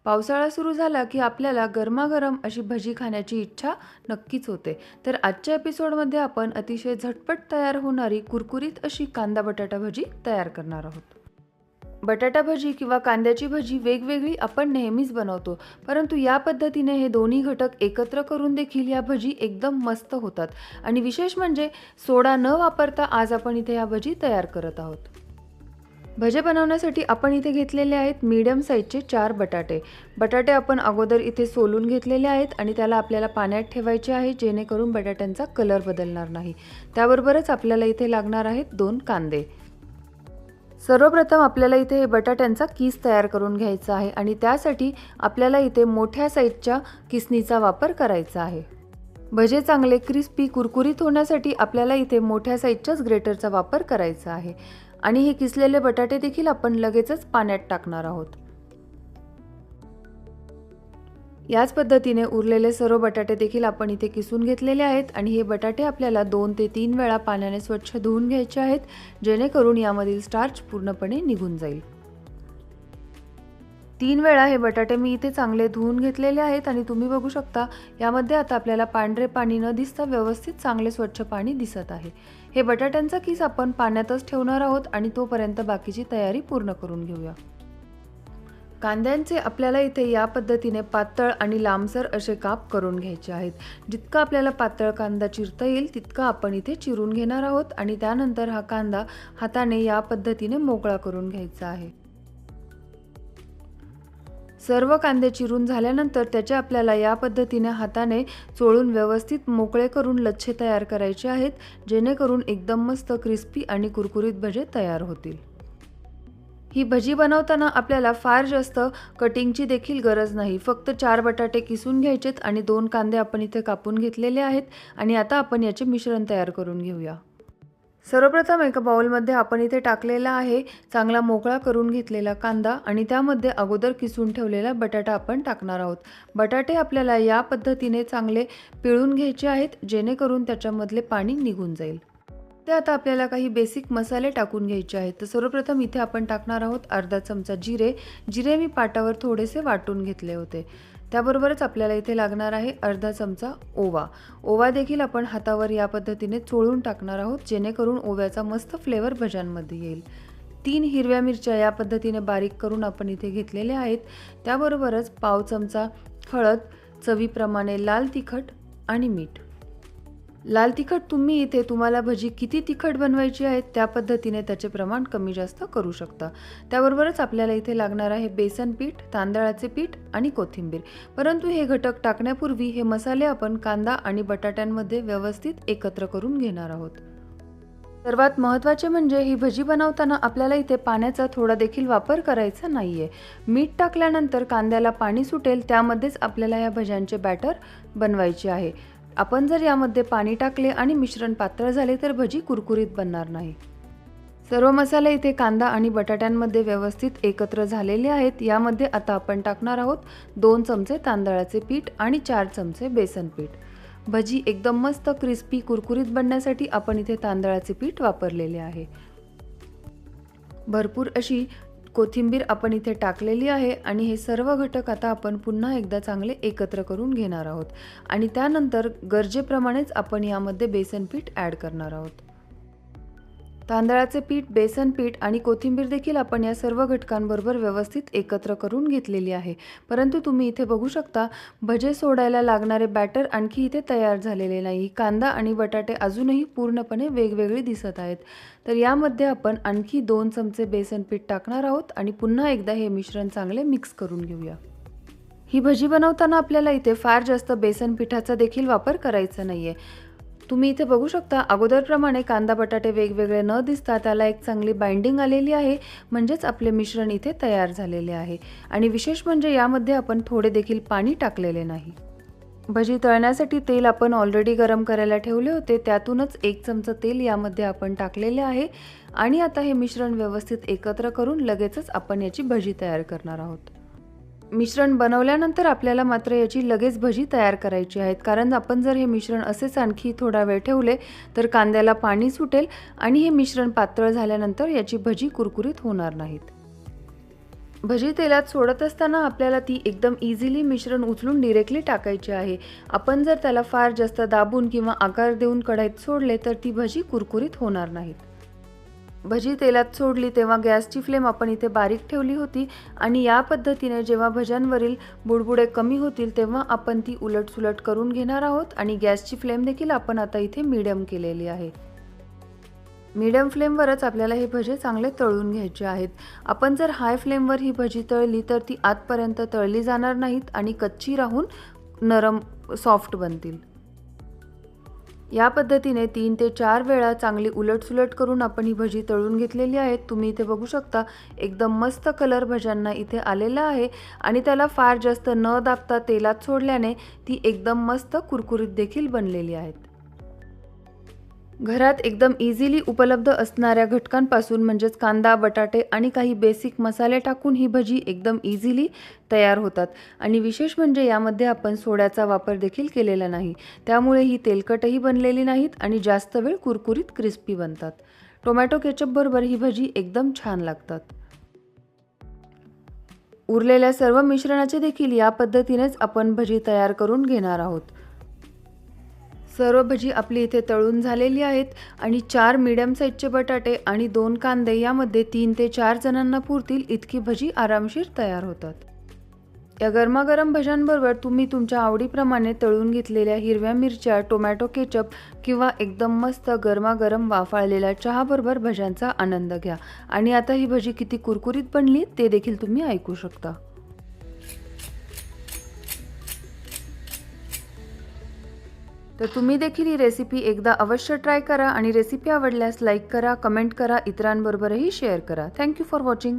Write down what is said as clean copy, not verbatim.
पावसाळा सुरू झाला की आपल्याला गरमागरम अशी भजी खाण्याची इच्छा नक्कीच होते. तर आजच्या एपिसोडमध्ये आपण अतिशय झटपट तयार होणारी कुरकुरीत अशी कांदा बटाटा भजी तयार करणार आहोत. बटाटा भजी किंवा कांद्याची भजी वेगवेगळी आपण नेहमीच बनवतो, परंतु या पद्धतीने हे दोन्ही घटक एकत्र करून देखील या भजी एकदम मस्त होतात. आणि विशेष म्हणजे सोडा न वापरता आज आपण इथे या भजी तयार करत आहोत. भजे बनवण्यासाठी आपण इथे घेतलेले आहेत मीडियम साईजचे 4 बटाटे. बटाटे आपण अगोदर इथे सोलून घेतलेले आहेत आणि त्याला आपल्याला पाण्यात ठेवायचे आहे, जेणेकरून बटाट्यांचा कलर बदलणार नाही. त्याबरोबरच आपल्याला इथे लागणार आहेत 2 कांदे. सर्वप्रथम आपल्याला इथे हे बटाट्यांचा किस तयार करून घ्यायचा आहे आणि त्यासाठी आपल्याला इथे मोठ्या साईजच्या किसणीचा वापर करायचा आहे. भजे चांगले क्रिस्पी कुरकुरीत होण्यासाठी आपल्याला इथे मोठ्या साईजच्याच ग्रेटरचा वापर करायचा आहे. आणि हे किसलेले बटाटे देखील आपण लगेचच पाण्यात टाकणार आहोत. याच पद्धतीने उरलेले सर्व बटाटे देखील आपण इथे किसून घेतलेले आहेत आणि हे बटाटे आपल्याला 2 ते 3 वेळा पाण्याने स्वच्छ धुवून घ्यायचे आहेत, जेणेकरून यामधील स्टार्च पूर्णपणे निघून जाईल. 3 वेळा हे बटाटे मी इथे चांगले धुवून घेतलेले आहेत आणि तुम्ही बघू शकता यामध्ये आता आपल्याला पांढरे पाणी न दिसता व्यवस्थित चांगले स्वच्छ पाणी दिसत आहे. हे बटाट्यांचा किस आपण पाण्यातच ठेवणार आहोत आणि तोपर्यंत बाकीची तयारी पूर्ण करून घेऊया. कांद्यांचे आपल्याला इथे या पद्धतीने पातळ आणि लांबसर असे काप करून घ्यायचे आहेत. जितका आपल्याला पातळ कांदा चिरता येईल तितका आपण इथे चिरून घेणार आहोत आणि त्यानंतर हा कांदा हाताने या पद्धतीने मोकळा करून घ्यायचा आहे. सर्व कांदे चिरून झाल्यानंतर त्याचे आपल्याला या पद्धतीने हाताने चोळून व्यवस्थित मोकळे करून लच्छे तयार करायचे आहेत, जेणेकरून एकदम मस्त क्रिस्पी आणि कुरकुरीत भजे तयार होतील. ही भजी बनवताना आपल्याला फार जास्त कटिंगची देखील गरज नाही. फक्त 4 बटाटे किसून घ्यायचेत आणि 2 कांदे आपण इथे कापून घेतलेले आहेत आणि आता आपण याचे मिश्रण तयार करून घेऊया. सर्वप्रथम एका बाउलमध्ये आपण इथे टाकलेला आहे चांगला मोकळा करून घेतलेला कांदा आणि त्यामध्ये अगोदर किसून ठेवलेला बटाटा आपण टाकणार आहोत. बटाटे आपल्याला या पद्धतीने चांगले पिळून घ्यायचे आहेत, जेणेकरून त्याच्यामधले पाणी निघून जाईल. ते आता आपल्याला काही बेसिक मसाले टाकून घ्यायचे आहेत. तर सर्वप्रथम इथे आपण टाकणार आहोत अर्धा चमचा जिरे मी पाटावर थोडेसे वाटून घेतले होते. त्याबरोबरच आपल्याला इथे लागणार आहे अर्धा चमचा ओवा देखील आपण हातावर या पद्धतीने चोळून टाकणार आहोत, जेणेकरून ओव्याचा मस्त फ्लेवर भज्यांमध्ये येईल. 3 हिरव्या मिरच्या या पद्धतीने बारीक करून आपण इथे घेतलेल्या आहेत. त्याबरोबरच पाव चमचा हळद, चवीप्रमाणे लाल तिखट आणि मीठ. लाल तिखट तुम्ही इथे तुम्हाला भजी किती तिखट बनवायची आहे त्या पद्धतीने त्याचे प्रमाण कमी जास्त करू शकता. त्याबरोबरच आपल्याला इथे लागणार आहे बेसन पीठ, तांदळाचे पीठ आणि कोथिंबीर. परंतु हे घटक टाकण्यापूर्वी हे मसाले आपण कांदा आणि बटाट्यांमध्ये व्यवस्थित एकत्र करून घेणार आहोत. सर्वात महत्त्वाचे म्हणजे ही भजी बनवताना आपल्याला इथे पाण्याचा थोडा देखील वापर करायचा नाहीये. मीठ टाकल्यानंतर कांद्याला पाणी सुटेल त्यामध्येच आपल्याला या भज्यांचे बॅटर बनवायचे आहे. आपण जर यामध्ये पाणी टाकले आणि मिश्रण पातळ झाले तर भजी कुरकुरीत बनणार नाही. सर्व मसाले इथे कांदा आणि बटाट्यांमध्ये व्यवस्थित एकत्र झालेले आहेत. यामध्ये आता आपण टाकणार आहोत 2 चमचे तांदळाचे पीठ आणि 4 चमचे बेसन पीठ. भजी एकदम मस्त क्रिस्पी कुरकुरीत बनण्यासाठी आपण इथे तांदळाचे पीठ वापरलेले आहे. भरपूर अशी कोथिंबीर आपण इथे टाकलेली आहे आणि हे सर्व घटक आता आपण पुन्हा एकदा चांगले एकत्र करून घेणार आहोत आणि त्यानंतर गरजेप्रमाणेच आपण यामध्ये बेसन पीठ ॲड करणार आहोत. तांदळाचे पीठ, बेसन पीठ आणि कोथिंबीर देखील आपण या सर्व घटकांबरोबर व्यवस्थित एकत्र करून घेतलेली आहे. परंतु तुम्ही इथे बघू शकता भजे सोडायला लागणारे बॅटर आणखी इथे तयार झालेले नाही. कांदा आणि बटाटे अजूनही पूर्णपणे वेगवेगळे दिसत आहेत. तर यामध्ये आपण आणखी 2 चमचे बेसन पीठ टाकणार आहोत आणि पुन्हा एकदा हे मिश्रण चांगले मिक्स करून घेऊया. ही भजी बनवताना आपल्याला इथे फार जास्त बेसन पिठाचा देखील वापर करायचा नाहीये. तुम्ही इथे बघू शकता अगोदरप्रमाणे कांदा बटाटे वेगवेगळे न दिसता त्याला एक चांगली बाइंडिंग आलेली आहे, म्हणजेच आपले मिश्रण इथे तयार झालेले आहे. आणि विशेष म्हणजे यामध्ये आपण थोडे देखील पाणी टाकलेले नाही. भजी तळण्यासाठी तेल आपण ऑलरेडी गरम करायला ठेवले होते, त्यातूनच 1 चमचा तेल यामध्ये आपण टाकलेले आहे आणि आता हे मिश्रण व्यवस्थित एकत्र करून लगेचच आपण याची भजी तयार करणार आहोत. मिश्रण बनवल्यानंतर आपल्याला मात्र याची लगेच भजी तयार करायची आहेत, कारण आपण जर हे मिश्रण असेच आणखी थोडा वेळ ठेवले तर कांद्याला पाणी सुटेल आणि हे मिश्रण पातळ झाल्यानंतर याची भजी कुरकुरीत होणार नाहीत. भजी तेलात सोडत असताना आपल्याला ती एकदम इझिली मिश्रण उचलून डिरेक्टली टाकायची आहे. आपण जर त्याला फार जास्त दाबून किंवा आकार देऊन कढईत सोडले तर ती भजी कुरकुरीत होणार नाहीत. भजी तेलात सोडली तेव्हा गॅसची फ्लेम आपण इथे बारीक ठेवली होती आणि या पद्धतीने जेव्हा भज्यांवरील बुडबुडे कमी होतील तेव्हा आपण ती उलटसुलट करून घेणार आहोत आणि गॅसची फ्लेम देखील आपण आता इथे मीडियम केलेली आहे. मीडियम फ्लेमवरच आपल्याला हे भजे चांगले तळून घ्यायचे आहेत. आपण जर हाय फ्लेमवर ही भजी तळली तर ती आतपर्यंत तळली जाणार नाहीत आणि कच्ची राहून नरम सॉफ्ट बनतील. या पद्धतीने 3 ते 4 वेळा चांगली उलटसुलट करून आपण ही भजी तळून घेतलेली आहेत. तुम्ही इथे बघू शकता एकदम मस्त कलर भज्यांना इथे आलेला आहे आणि त्याला फार जास्त न दाबता तेलात सोडल्याने ती एकदम मस्त कुरकुरीत देखील बनलेली आहेत. घरात एकदम इझिली उपलब्ध असणाऱ्या घटकांपासून म्हणजेच कांदा, बटाटे आणि काही बेसिक मसाले टाकून ही भजी एकदम इझिली तयार होतात आणि विशेष म्हणजे यामध्ये आपण सोड्याचा वापर देखील केलेला नाही. त्यामुळे ही तेलकटही बनलेली नाहीत आणि जास्त वेळ कुरकुरीत क्रिस्पी बनतात. टोमॅटो केचप बरोबर ही भजी एकदम छान लागतात. उरलेल्या सर्व मिश्रणाचे देखील या पद्धतीनेच आपण भजी तयार करून घेणार आहोत. सर्व भजी आपली इथे तळून झालेली आहेत आणि 4 मीडियम साईजचे बटाटे आणि 2 कांदे यामध्ये 3 ते 4 जणांना पुरतील इतकी भजी आरामशीर तयार होतात. या गरमागरम भज्यांबरोबर तुम्ही तुमच्या आवडीप्रमाणे तळून घेतलेल्या हिरव्या मिरच्या, टोमॅटो केचप किंवा एकदम मस्त गरमागरम वाफाळलेल्या चहाबरोबर भज्यांचा आनंद घ्या. आणि आता ही भजी किती कुरकुरीत बनली ते देखील तुम्ही ऐकू शकता. तर तुम्ही देखील ही रेसिपी एकदा अवश्य ट्राय करा आणि रेसिपी आवडल्यास लाईक करा, कमेंट करा, इतरांबरोबरही शेअर करा. Thank you for watching.